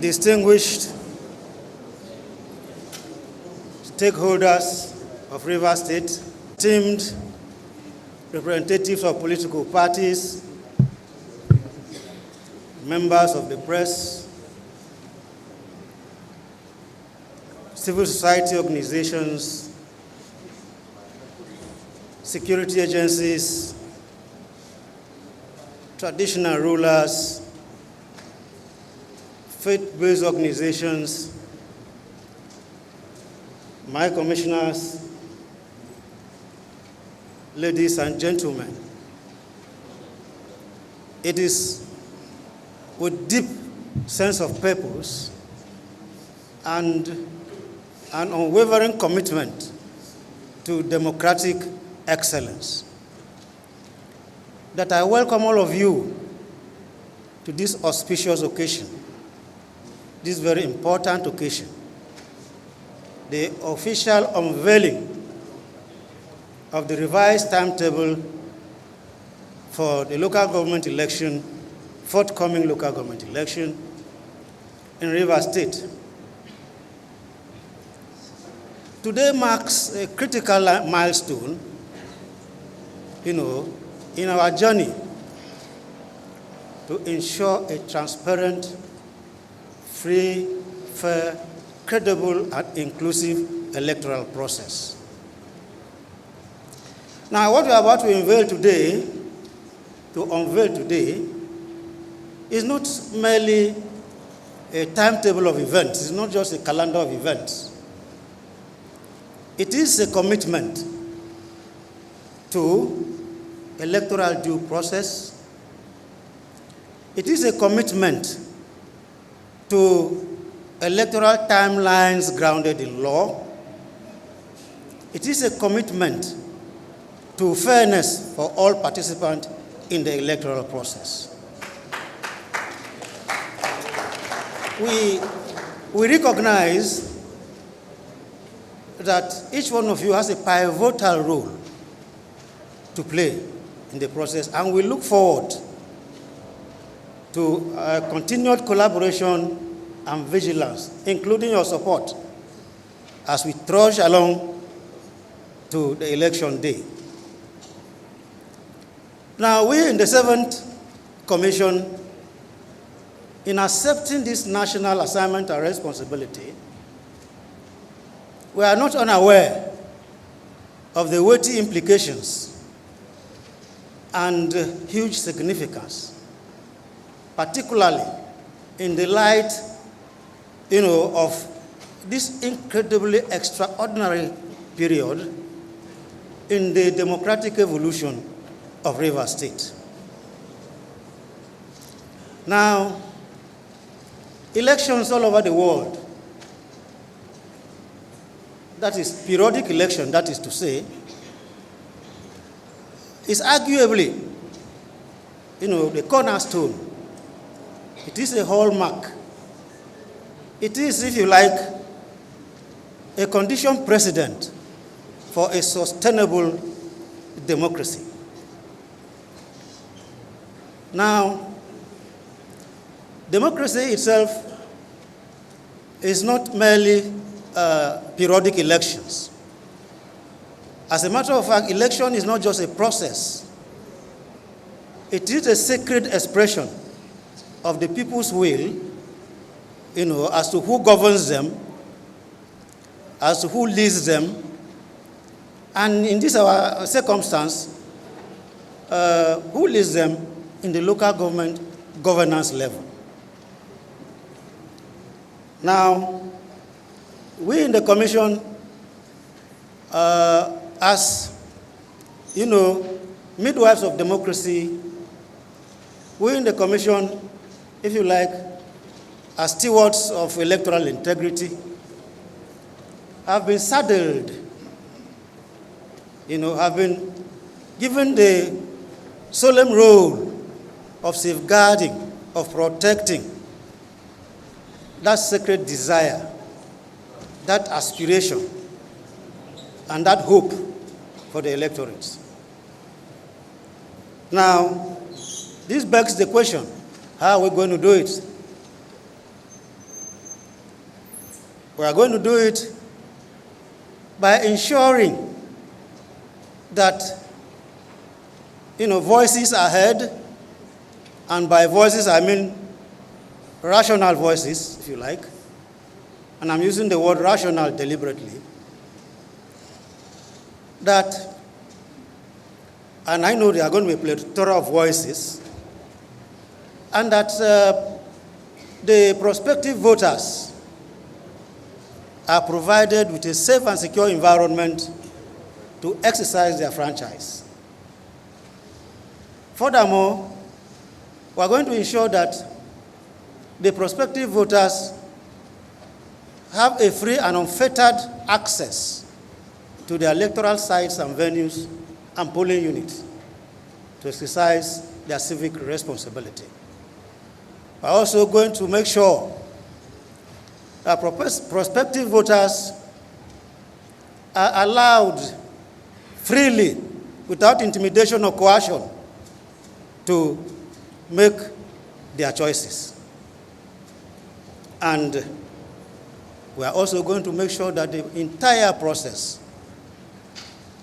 distinguished stakeholders of Rivers State, esteemed representatives of political parties, members of the press, civil society organizations, security agencies, traditional rulers, faith-based organizations, my commissioners, ladies and gentlemen. It is with deep sense of purpose and an unwavering commitment to democratic excellence that I welcome all of you to this auspicious occasion, this very important occasion, the official unveiling of the revised timetable for the local government election, forthcoming local government election in Rivers State. Today marks a critical milestone, in our journey to ensure a transparent, free, fair, credible, and inclusive electoral process. Now, what we are about to unveil today, is not merely a timetable of events. It's not just a calendar of events. It is a commitment to electoral due process. It is a commitment to electoral timelines grounded in law. It is a commitment to fairness for all participants in the electoral process. We recognize that each one of you has a pivotal role to play in the process, and we look forward to continued collaboration and vigilance, including your support as we trudge along to the election day. Now, we in the 7th Commission, in accepting this national assignment and responsibility, we are not unaware of the weighty implications and huge significance, particularly in the light, of this incredibly extraordinary period in the democratic evolution of Rivers State. Now, elections all over the world, that is periodic election, that is to say, is arguably, the cornerstone. It is a hallmark. It is, if you like, a condition precedent for a sustainable democracy. Now, democracy itself is not merely periodic elections. As a matter of fact, election is not just a process. It is a sacred expression of the people's will, as to who governs them, as to who leads them, and in this our circumstance, who leads them in the local government governance level. Now, we in the Commission, as midwives of democracy, we in the Commission, if you like, as stewards of electoral integrity, have been saddled, have been given the solemn role of safeguarding, of protecting that sacred desire, that aspiration, and that hope for the electorates. Now, this begs the question, how are we going to do it? We are going to do it by ensuring that, voices are heard, and by voices I mean rational voices, if you like, and I'm using the word rational deliberately, and I know there are going to be a plethora of voices, and that the prospective voters are provided with a safe and secure environment to exercise their franchise. Furthermore, we are going to ensure that the prospective voters have a free and unfettered access to the electoral sites and venues and polling units to exercise their civic responsibility. We are also going to make sure that prospective voters are allowed freely, without intimidation or coercion, to make their choices. And we are also going to make sure that the entire process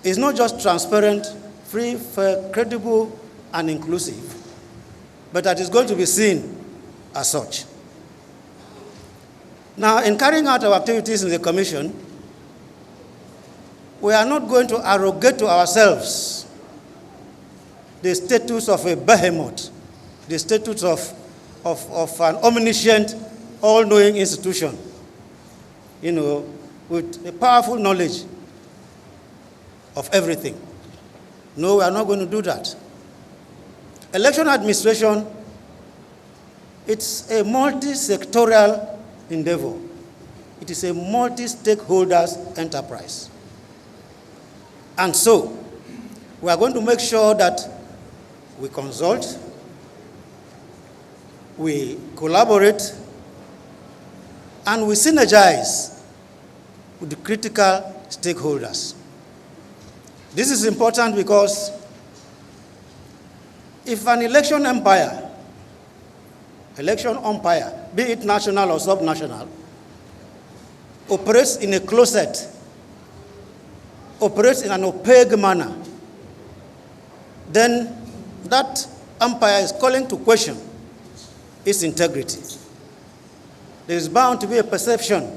is not just transparent, free, fair, credible, and inclusive, but that is going to be seen as such. Now, in carrying out our activities in the Commission, we are not going to arrogate to ourselves the status of a behemoth, the status of an omniscient, all-knowing institution, with a powerful knowledge of everything. No, we are not going to do that. Election administration, it's a multi-sectorial endeavor. It is a multi-stakeholders enterprise. And so, we are going to make sure that we consult, we collaborate, and we synergize with the critical stakeholders. This is important because if an election umpire, be it national or subnational, operates in a closet, operates in an opaque manner, then that umpire is calling to question its integrity. There is bound to be a perception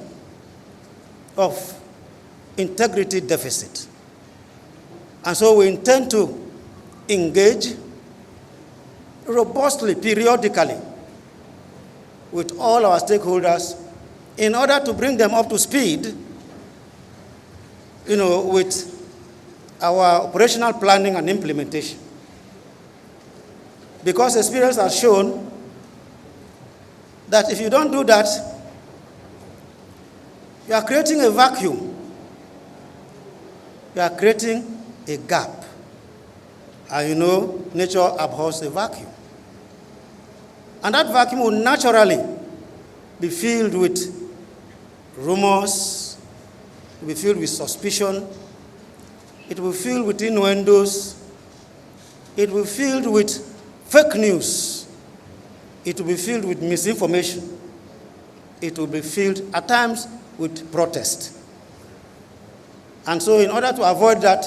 of integrity deficit. And so we intend to engage robustly, periodically, with all our stakeholders in order to bring them up to speed, with our operational planning and implementation. Because experience has shown that if you don't do that, you are creating a vacuum. You are creating a gap. And nature abhors a vacuum. And that vacuum will naturally be filled with rumors, it will be filled with suspicion, it will be filled with innuendos, it will be filled with fake news, it will be filled with misinformation, it will be filled at times with protest. And so in order to avoid that,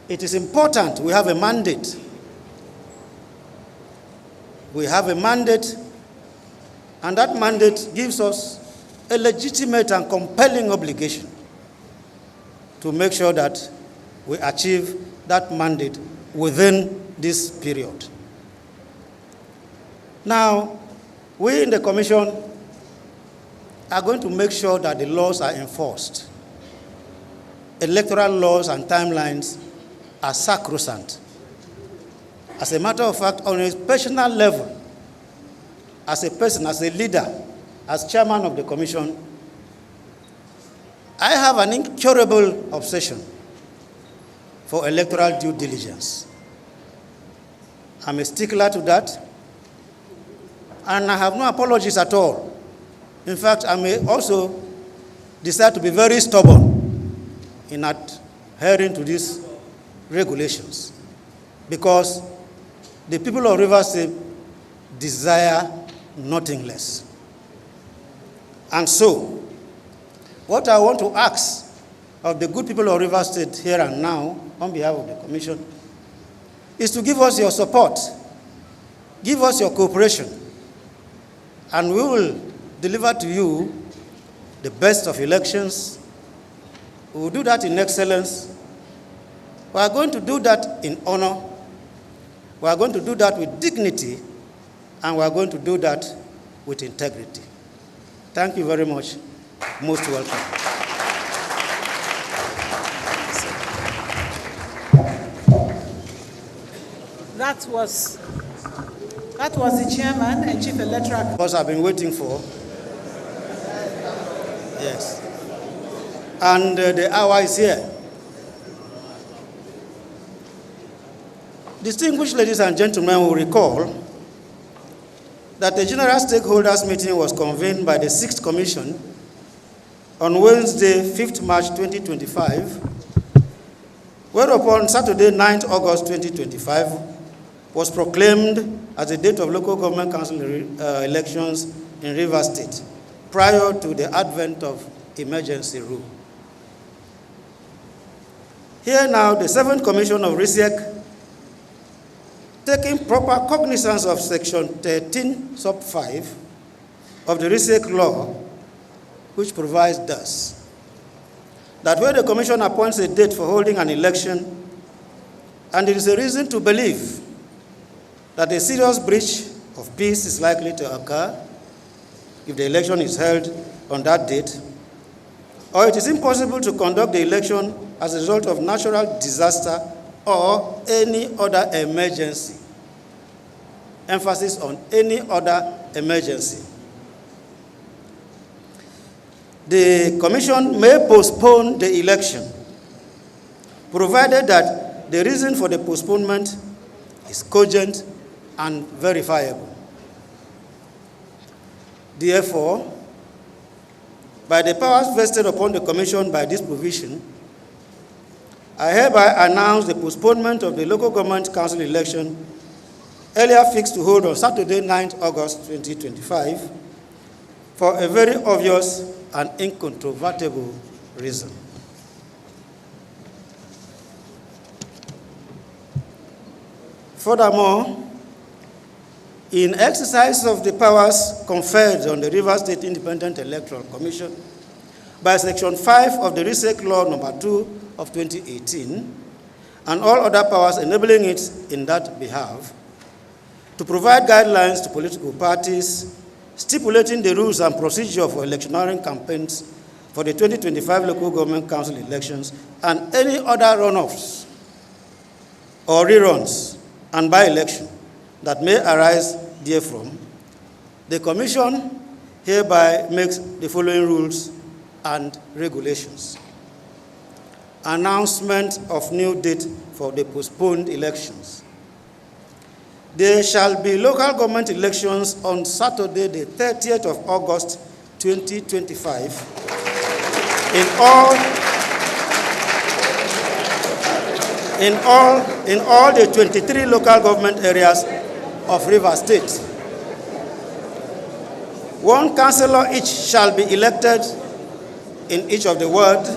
it is important we have a mandate. We have a mandate, and that mandate gives us a legitimate and compelling obligation to make sure that we achieve that mandate within this period. Now, we in the Commission are going to make sure that the laws are enforced. Electoral laws and timelines are sacrosanct. As a matter of fact, on a personal level, as a person, as a leader, as chairman of the Commission, I have an incurable obsession for electoral due diligence. I'm a stickler to that, and I have no apologies at all. In fact, I may also decide to be very stubborn in adhering to these regulations, because the people of Rivers State desire nothing less. And so, what I want to ask of the good people of Rivers State here and now, on behalf of the Commission, is to give us your support, give us your cooperation, and we will deliver to you the best of elections. We will do that in excellence. We are going to do that in honor. We are going to do that with dignity, and we are going to do that with integrity. Thank you very much. Most welcome. That was the Chairman and Chief Electoral. Because I've been waiting for. Yes. And the hour is here. Distinguished ladies and gentlemen will recall that the General Stakeholders Meeting was convened by the 6th Commission on Wednesday, 5th March 2025, whereupon Saturday, 9th August 2025 was proclaimed as the date of local government council elections in Rivers State, prior to the advent of emergency rule. Here now, the 7th Commission of RSIEC, taking proper cognizance of Section 13, Sub 5 of the RSIEC law, which provides thus, that when the Commission appoints a date for holding an election, and there is a reason to believe that a serious breach of peace is likely to occur if the election is held on that date, or it is impossible to conduct the election as a result of natural disaster or any other emergency. Emphasis on any other emergency. The Commission may postpone the election, provided that the reason for the postponement is cogent and verifiable. Therefore, by the powers vested upon the Commission by this provision, I hereby announce the postponement of the local government council election earlier fixed to hold on Saturday, 9th August 2025, for a very obvious and incontrovertible reason. Furthermore, in exercise of the powers conferred on the Rivers State Independent Electoral Commission by Section 5 of the RSIEC Law Number 2 of 2018, and all other powers enabling it in that behalf, to provide guidelines to political parties, stipulating the rules and procedure for electioneering campaigns for the 2025 local government council elections and any other runoffs or reruns and by-election that may arise therefrom, the Commission hereby makes the following rules and regulations. Announcement of new date for the postponed elections. There shall be local government elections on Saturday, the 30th of August, 2025, in all the 23 local government areas of Rivers State. One councillor each shall be elected in each of the wards,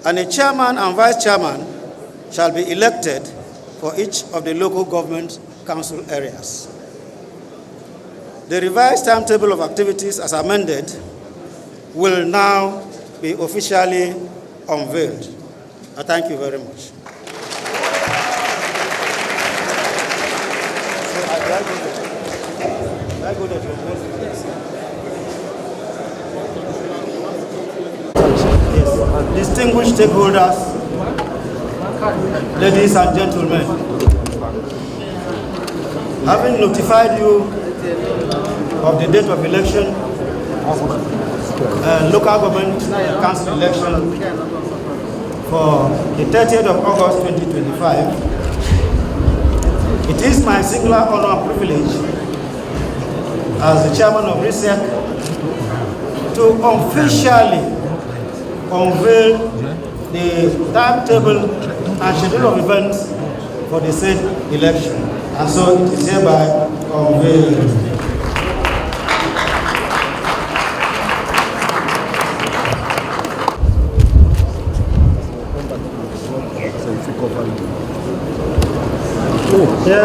and a chairman and vice chairman shall be elected for each of the local government council areas. The revised timetable of activities as amended will now be officially unveiled. Thank you very much. Distinguished stakeholders, ladies and gentlemen, having notified you of the date of election, local government council election for the 30th of August 2025, it is my singular honor and privilege as the chairman of RSIEC to officially unveil the timetable and schedule of events for the said election. And so it is hereby unveiled.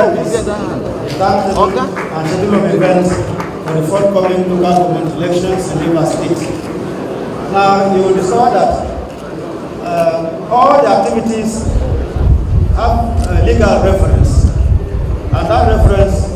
service, timetable, and schedule of events for the forthcoming local government elections in Rivers State. Now, you will discover that all the activities have a legal reference, and that reference